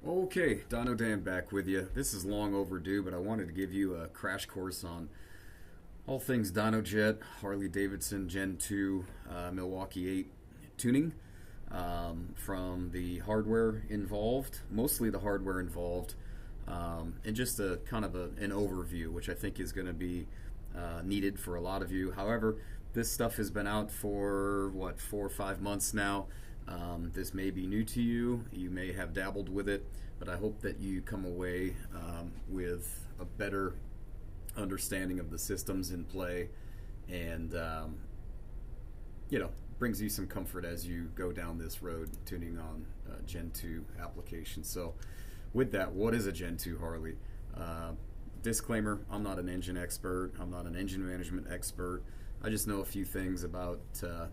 Okay, Dono Dan back with you. This is long overdue, but I wanted to give you a crash course on all things Dynojet, Harley Davidson Gen 2, Milwaukee 8 tuning, from the hardware involved, mostly the hardware involved, and just a kind of an overview, which I think is going to be needed for a lot of you. However, this stuff has been out for, what, 4 or 5 months now. This may be new to you. You may have dabbled with it, but I hope that you come away with a better understanding of the systems in play, and brings you some comfort as you go down this road tuning on Gen 2 applications. So, with that, what is a Gen 2 Harley? Disclaimer: I'm not an engine expert. I'm not an engine management expert. I just know a few things about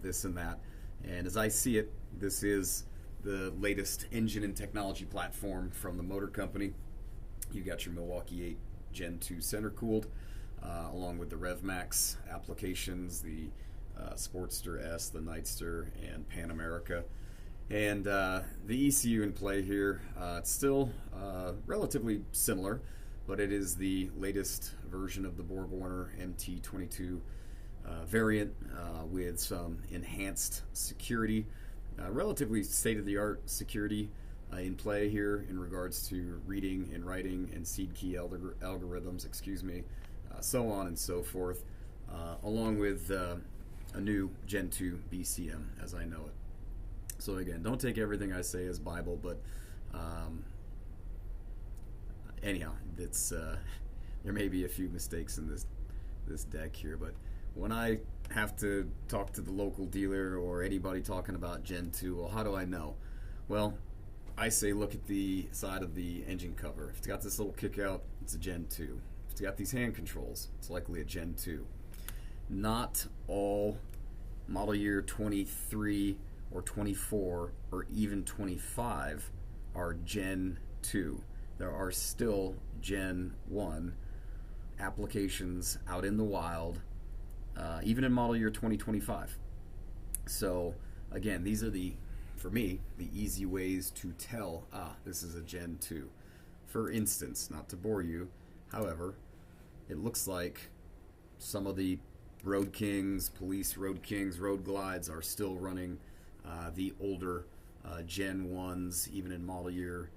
this and that. And as I see it, this is the latest engine and technology platform from the motor company. You got your Milwaukee 8 Gen 2 center cooled, along with the RevMax applications, the Sportster S, the Nightster, and Pan America. And the ECU in play here, it's still relatively similar, but it is the latest version of the BorgWarner MT22 variant, with some enhanced security, relatively state-of-the-art security in play here in regards to reading and writing and seed key algorithms, so on and so forth, along with a new Gen 2 BCM as I know it. So again, don't take everything I say as Bible, but anyhow, it's there may be a few mistakes in this deck here, but when I have to talk to the local dealer or anybody talking about Gen 2, well, how do I know? Well, I say look at the side of the engine cover. If it's got this little kick out, it's a Gen 2. If it's got these hand controls, it's likely a Gen 2. Not all model year 23 or 24 or even 25 are Gen 2. There are still Gen 1 applications out in the wild, even in model year 2025. So again, these are for me, the easy ways to tell, this is a Gen 2. For instance, not to bore you, however, it looks like some of the Road Kings, Police Road Kings, Road Glides are still running the older Gen 1s, even in model year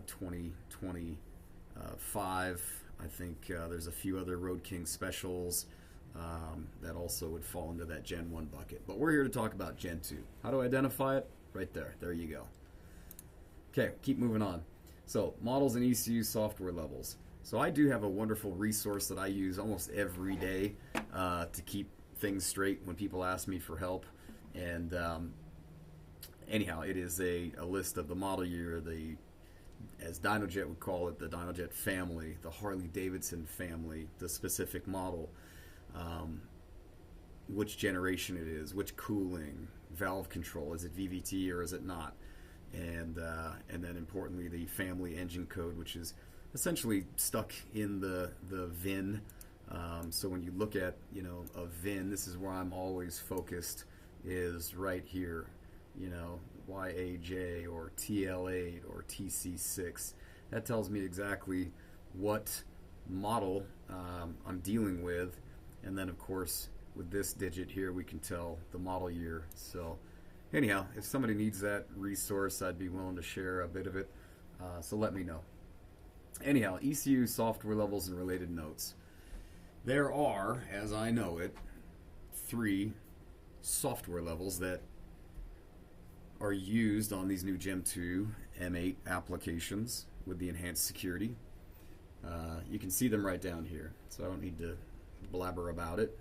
2025. I think there's a few other Road King specials that also would fall into that Gen 1 bucket. But we're here to talk about Gen 2. How do I identify it? Right there. There you go. Okay, keep moving on. So, models and ECU software levels. So I do have a wonderful resource that I use almost every day to keep things straight when people ask me for help. And anyhow, it is a list of the model year, as Dynojet would call it, the Dynojet family, the Harley Davidson family, the specific model, which generation it is, which cooling, valve control, is it VVT or is it not, and then importantly the family engine code, which is essentially stuck in the VIN. So when you look at a VIN, this is where I'm always focused, is right here, YAJ or TL8 or TC6. That tells me exactly what model I'm dealing with, and then of course with this digit here we can tell the model year. So anyhow, if somebody needs that resource, I'd be willing to share a bit of it, so let me know. Anyhow, ECU software levels and related notes. There are, as I know it, 3 software levels that are used on these new Gen 2 M8 applications with the enhanced security. You can see them right down here, so I don't need to blabber about it.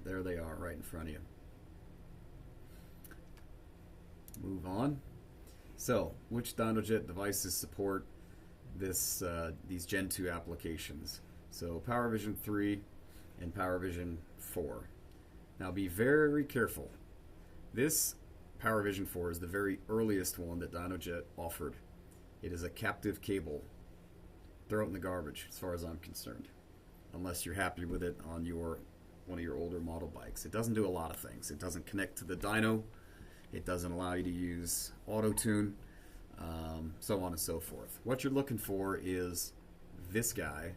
There they are right in front of you. Move on. So, which Dynojet devices support these Gen 2 applications? So, Power Vision 3 and Power Vision 4. Now, be very careful. This Power Vision 4 is the very earliest one that Dynojet offered. It is a captive cable. Throw it in the garbage, as far as I'm concerned, unless you're happy with it on one of your older model bikes. It doesn't do a lot of things. It doesn't connect to the dyno. It doesn't allow you to use auto tune. so on and so forth. What you're looking for is this guy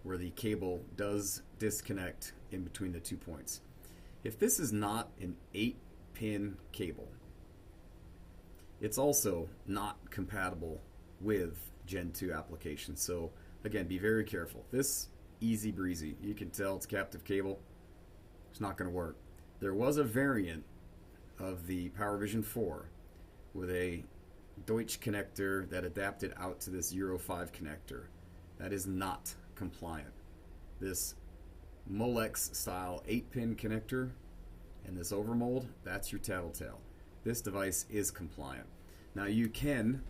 where the cable does disconnect in between the 2 points. If this is not an 8-pin cable, it's also not compatible with Gen 2 applications. So again, be very careful. This easy breezy, you can tell it's captive cable. It's not going to work. There was a variant of the Power Vision 4 with a Deutsch connector that adapted out to this Euro 5 connector. That is not compliant. This Molex style 8-pin connector and this overmold, that's your tattletale. This device is compliant. Now you can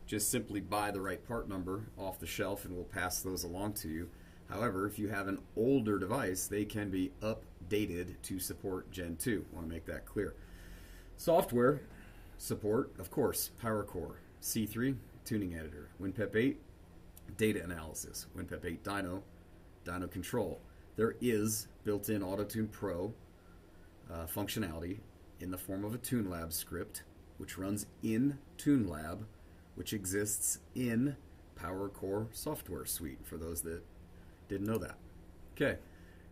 just simply buy the right part number off the shelf and we'll pass those along to you. However, if you have an older device, they can be updated to support Gen 2. I want to make that clear. Software support, of course, PowerCore, C3, tuning editor, WinPep 8, data analysis, WinPep 8 Dyno control. There is built-in AutoTune Pro functionality in the form of a TuneLab script, which runs in TuneLab, which exists in PowerCore software suite, for those that didn't know that. Okay,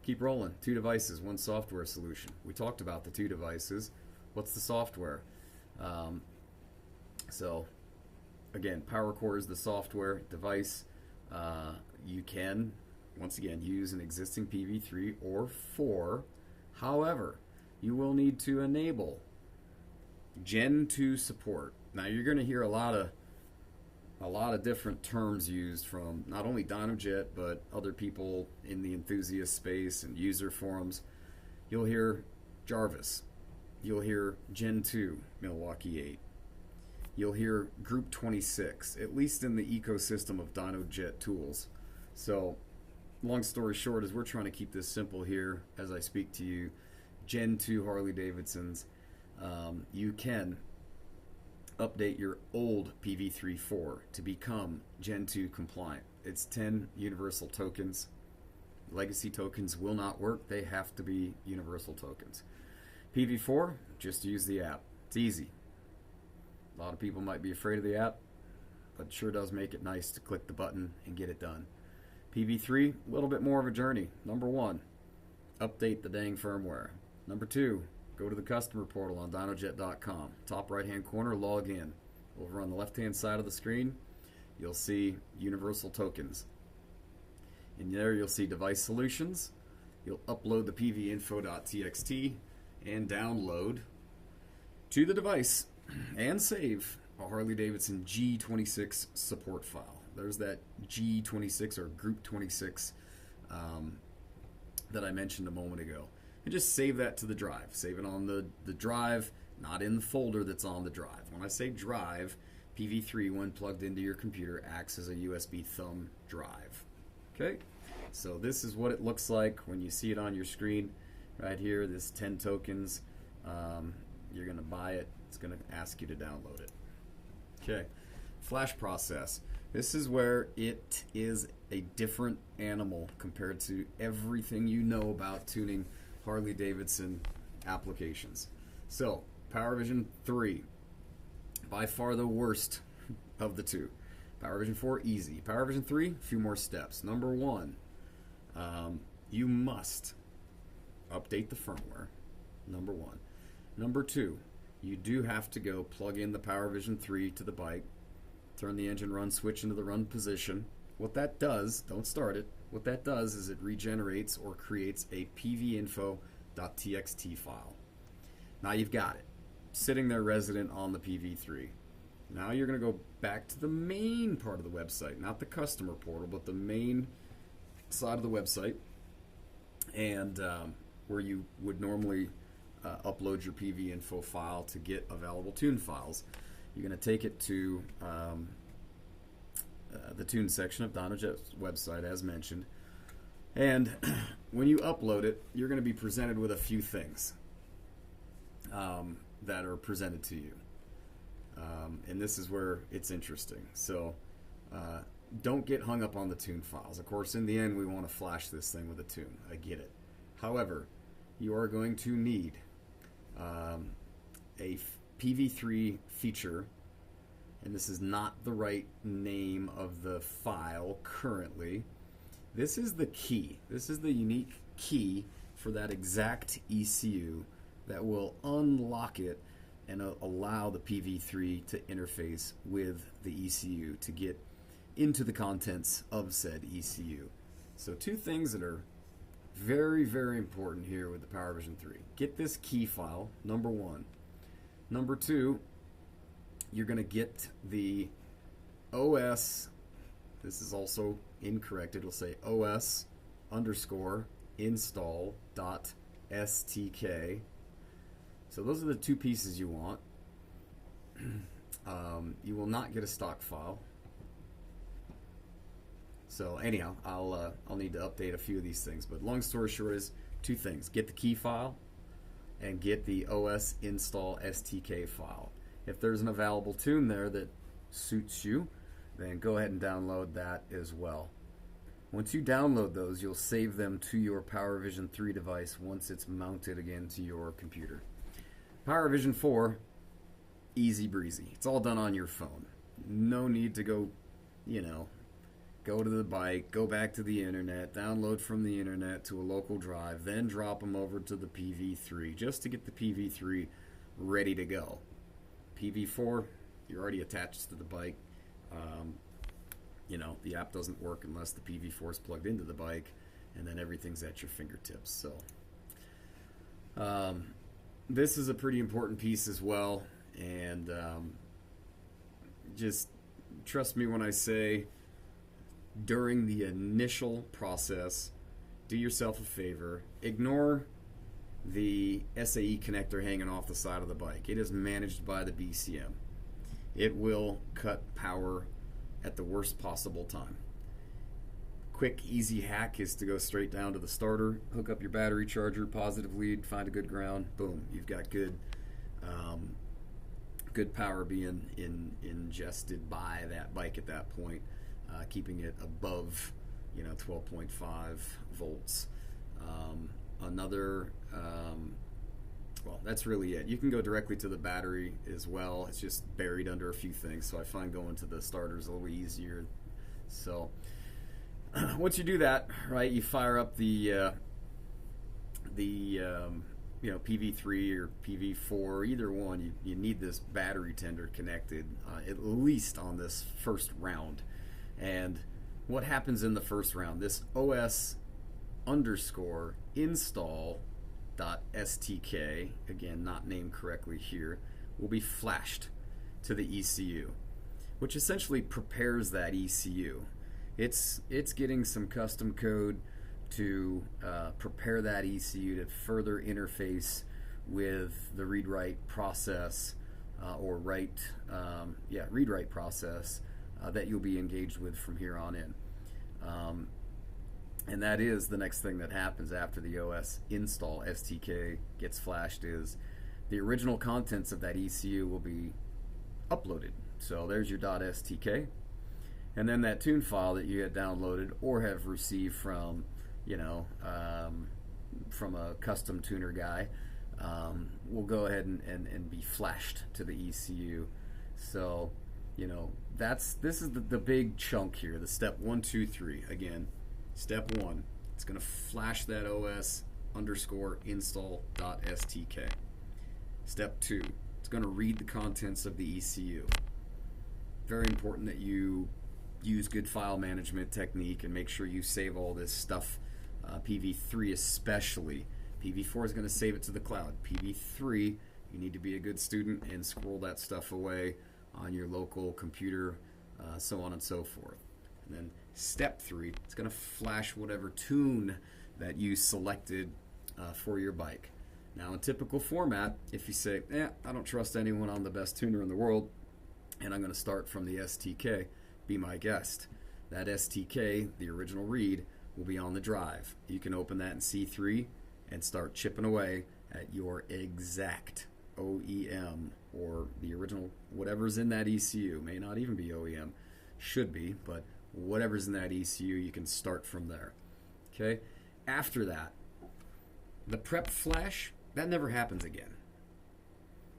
keep rolling. 2 devices, 1 software solution. We talked about the 2 devices. What's the software? So, again, PowerCore is the software device. You can, once again, use an existing PV3 or 4. However, you will need to enable Gen 2 support. Now, you're going to hear a lot of different terms used from not only Dynojet, but other people in the enthusiast space and user forums. You'll hear Jarvis. You'll hear Gen 2 Milwaukee 8. You'll hear Group 26, at least in the ecosystem of Dynojet tools. So, long story short, is we're trying to keep this simple here as I speak to you. Gen 2 Harley-Davidsons, you can update your old PV3-4 to become Gen 2 compliant. It's 10 universal tokens. Legacy tokens will not work. They have to be universal tokens. PV4, just use the app. It's easy. A lot of people might be afraid of the app, but it sure does make it nice to click the button and get it done. PV3, a little bit more of a journey. Number 1, update the dang firmware. Number 2, go to the customer portal on dynojet.com. Top right-hand corner, log in. Over on the left-hand side of the screen, you'll see universal tokens. In there, you'll see device solutions. You'll upload the pvinfo.txt and download to the device and save a Harley-Davidson G26 support file. There's that G26 or Group 26 that I mentioned a moment ago. And just save that to the drive. Save it on the drive, not in the folder that's on the drive. When I say drive, PV3, when plugged into your computer, acts as a USB thumb drive. Okay? So this is what it looks like when you see it on your screen right here, this 10 tokens. You're going to buy it. It's going to ask you to download it. Okay. Flash process. This is where it is a different animal compared to everything you know about tuning Harley-Davidson applications. So, Power Vision 3, by far the worst of the 2. Power Vision 4, easy. Power Vision 3, a few more steps. Number 1, you must update the firmware. Number 1. Number 2, you do have to go plug in the Power Vision 3 to the bike, turn the engine run switch into the run position. What that does, don't start it, what that does is it regenerates or creates a pvinfo.txt file. Now you've got it, sitting there resident on the PV3. Now you're going to go back to the main part of the website, not the customer portal, but the main side of the website, and where you would normally upload your pvinfo file to get available tune files. You're going to take it to the tune section of Dynojet's website, as mentioned. And when you upload it, you're going to be presented with a few things that are presented to you. And this is where it's interesting. So don't get hung up on the tune files. Of course, in the end, we want to flash this thing with a tune. I get it. However, you are going to need a PV3 feature and this is not the right name of the file currently. This is the key. This is the unique key for that exact ECU that will unlock it and allow the PV3 to interface with the ECU to get into the contents of said ECU. So two things that are very, very important here with the Power Vision 3. Get this key file, number one. Number two, you're going to get the OS, this is also incorrect, it'll say OS underscore install dot STK. So those are the two pieces you want. You will not get a stock file. So anyhow, I'll need to update a few of these things. But long story short is two things. Get the key file and get the OS install STK file. If there's an available tune there that suits you, then go ahead and download that as well. Once you download those, you'll save them to your Power Vision 3 device once it's mounted again to your computer. Power Vision 4, easy breezy. It's all done on your phone. No need to go, go to the bike, go back to the internet, download from the internet to a local drive, then drop them over to the PV3 just to get the PV3 ready to go. PV4, you're already attached to the bike. The app doesn't work unless the PV4 is plugged into the bike, and then everything's at your fingertips. So this is a pretty important piece as well, and just trust me when I say during the initial process, do yourself a favor, ignore the SAE connector hanging off the side of the bike. It is managed by the BCM. It will cut power at the worst possible time. Quick, easy hack is to go straight down to the starter, hook up your battery charger, positive lead, find a good ground, boom, you've got good power being ingested by that bike at that point, keeping it above 12.5 volts. Well, that's really it. You can go directly to the battery as well. It's just buried under a few things, so I find going to the starters a little easier. So once you do that, right, you fire up the PV3 or PV4, either one. You need this battery tender connected at least on this first round. And what happens in the first round? This OS underscore install dot STK, again not named correctly here, will be flashed to the ECU, which essentially prepares that ECU. It's getting some custom code to prepare that ECU to further interface with the read-write process read-write process that you'll be engaged with from here on in. And that is the next thing that happens after the OS install STK gets flashed, is the original contents of that ECU will be uploaded. So there's your .stk, and then that tune file that you had downloaded or have received from from a custom tuner guy will go ahead and be flashed to the ECU. So this is the big chunk here, the step 1, 2, 3. Again, step 1, it's going to flash that OS underscore install dot STK. Step 2, it's going to read the contents of the ECU. Very important that you use good file management technique and make sure you save all this stuff. PV3 especially. PV4 is going to save it to the cloud. PV3, you need to be a good student and scroll that stuff away on your local computer, so on and so forth. And then step 3, it's going to flash whatever tune that you selected for your bike. Now in typical format, if you say, I don't trust anyone, I'm the best tuner in the world, and I'm going to start from the STK, be my guest. That STK, the original read, will be on the drive. You can open that in C3 and start chipping away at your exact OEM, or the original, whatever's in that ECU. May not even be OEM, should be, but whatever's in that ECU, you can start from there. Okay? After that, the prep flash, that never happens again.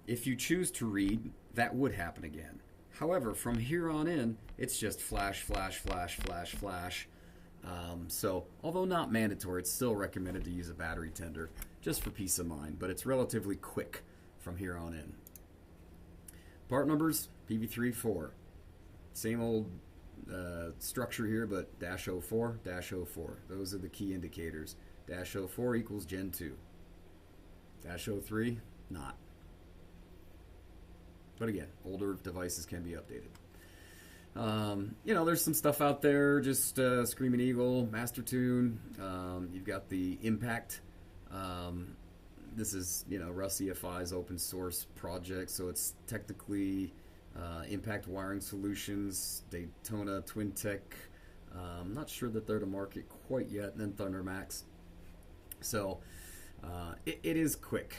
If you choose to read, that would happen again. However, from here on in, it's just flash, flash, flash, flash, flash. So, although not mandatory, it's still recommended to use a battery tender just for peace of mind, but it's relatively quick from here on in. Part numbers, PV3-4. Same old structure here, but -04, -04. Those are the key indicators. -04 equals Gen 2. -03, not. But again, older devices can be updated. You know, there's some stuff out there, just Screaming Eagle, Master Tune. You've got the Impact. This is, you know, Russ EFI's open source project, so it's technically Impact Wiring Solutions, Daytona Twin Tech. I'm not sure that they're to market quite yet, and then ThunderMax. So it is quick.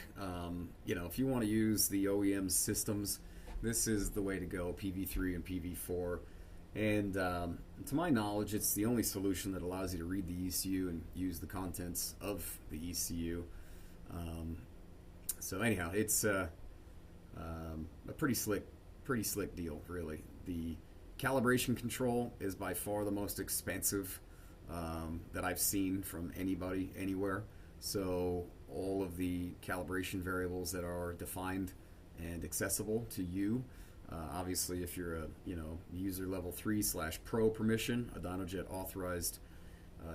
You know, if you want to use the OEM systems, this is the way to go, PV3 and PV4. And to my knowledge, it's the only solution that allows you to read the ECU and use the contents of the ECU. So anyhow, it's a pretty slick deal, really. The calibration control is by far the most expensive that I've seen from anybody, anywhere. So all of the calibration variables that are defined and accessible to you. Obviously, if you're a user level 3/pro permission, a Dynojet authorized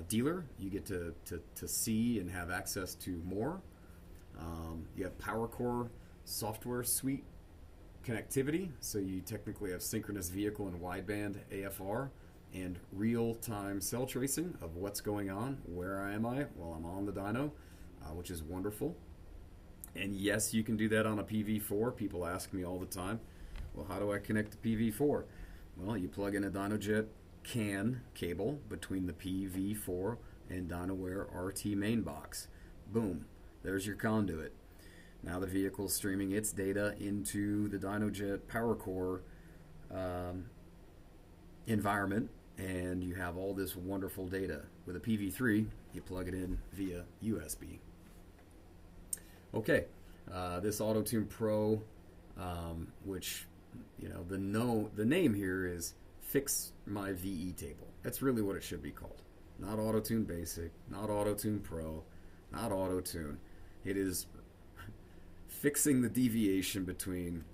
dealer, you get to see and have access to more. You have PowerCore software suite connectivity, so you technically have synchronous vehicle and wideband AFR and real-time cell tracing of what's going on, where am I while I'm on the dyno, which is wonderful. And yes, you can do that on a PV4. People ask me all the time, well, how do I connect to PV4? Well, you plug in a Dynojet CAN cable between the PV4 and DynoWare RT main box. Boom, there's your conduit. Now the vehicle's streaming its data into the Dynojet PowerCore environment, and you have all this wonderful data. With a PV3, you plug it in via USB. Okay, this AutoTune Pro, which, you know, the name here is Fix My VE Table. That's really what it should be called. Not AutoTune Basic, not AutoTune Pro, not AutoTune. It is fixing the deviation between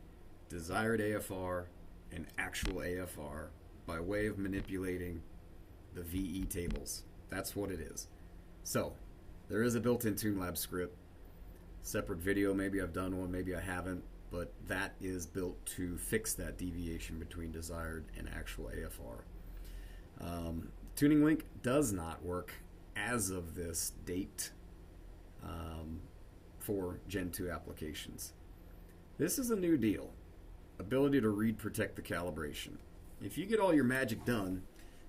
desired AFR and actual AFR by way of manipulating the VE tables. That's what it is. So, there is a built-in TuneLab script. Separate video, maybe I've done one, maybe I haven't, but that is built to fix that deviation between desired and actual AFR. Tuning Link does not work as of this date for Gen 2 applications. This is a new deal. Ability to read protect the calibration. If you get all your magic done,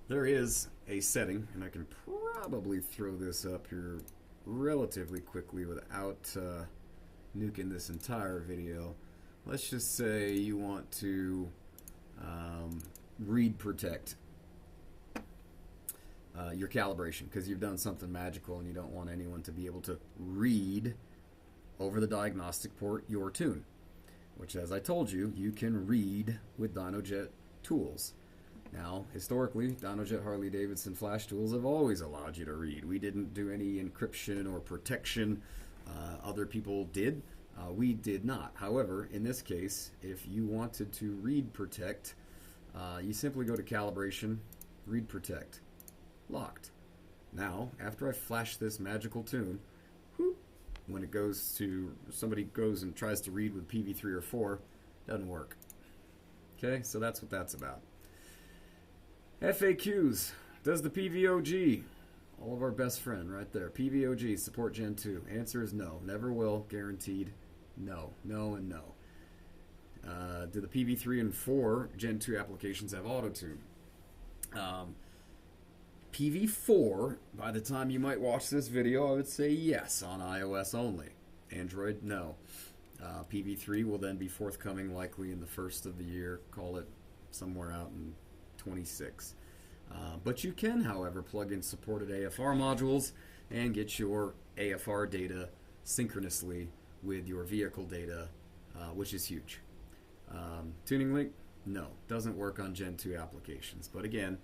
there is a setting, and I can probably throw this up here relatively quickly without nuking this entire video. Let's just say you want to read protect your calibration because you've done something magical and you don't want anyone to be able to read over the diagnostic port your tune, which, as I told you, you can read with Dynojet tools. Now, historically, Dynojet Harley-Davidson flash tools have always allowed you to read. We didn't do any encryption or protection. Other people did. We did not. However, in this case, if you wanted to read protect, you simply go to calibration, read protect, locked. Now, after I flash this magical tune, whoop, when it goes to, somebody goes and tries to read with PV3 or 4, doesn't work. Okay, so that's what that's about. FAQs. Does the PVOG, all of our best friend right there, PVOG support Gen 2? Answer is no. Never will. Guaranteed. No. No and no. Do the PV3 and 4 Gen 2 applications have AutoTune? PV4, by the time you might watch this video, I would say yes on iOS only. Android, no. PV3 will then be forthcoming likely in the first of the year. Call it somewhere out in 26. But you can, however, plug in supported AFR modules and get your AFR data synchronously with your vehicle data, which is huge. Tuning Link, No, doesn't work on Gen 2 applications. But again,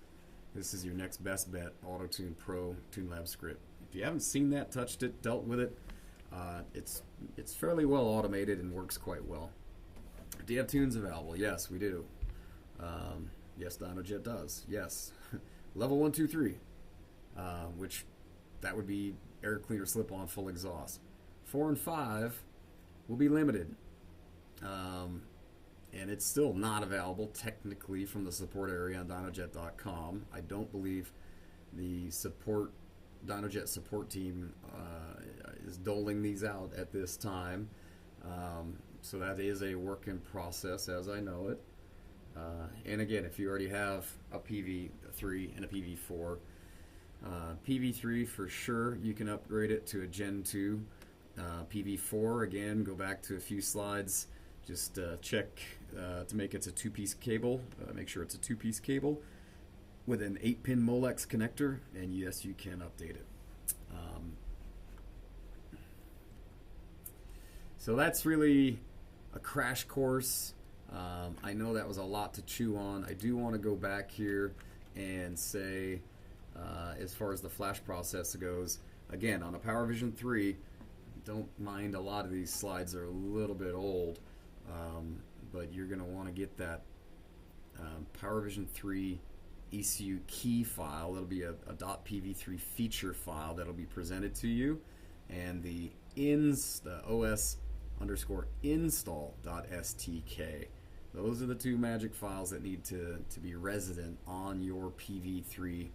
this is your next best bet, AutoTune Pro TuneLab script. If you haven't seen that, touched it, dealt with it, it's fairly well automated and works quite well. Do you have tunes available? Yes, we do. Yes, Dynojet does. Yes. Level 1, 2, 3, which that would be air cleaner slip-on full exhaust. 4 and 5 will be limited. And it's still not available technically from the support area on Dynojet.com. I don't believe the Dynojet support team is doling these out at this time. So that is a work in process as I know it. And again, if you already have a PV3 and a PV4, PV3 for sure, you can upgrade it to a Gen 2. PV4, again, go back to a few slides. Just check to make it's a two-piece cable. Make sure it's a two-piece cable with an 8-pin Molex connector, and yes, you can update it. So that's really a crash course. I know that was a lot to chew on. I do want to go back here and say, as far as the flash process goes, again, on a Power Vision 3, don't mind a lot of these slides are a little bit old. But you're going to want to get that Power Vision 3 ECU key file. That'll be a .pv3 feature file that'll be presented to you, and the os_install.stk. Those are the two magic files that need to be resident on your PV3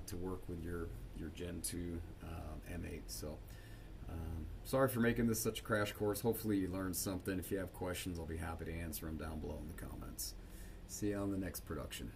to work with your Gen 2 M8. So. Sorry for making this such a crash course. Hopefully you learned something. If you have questions, I'll be happy to answer them down below in the comments. See you on the next production.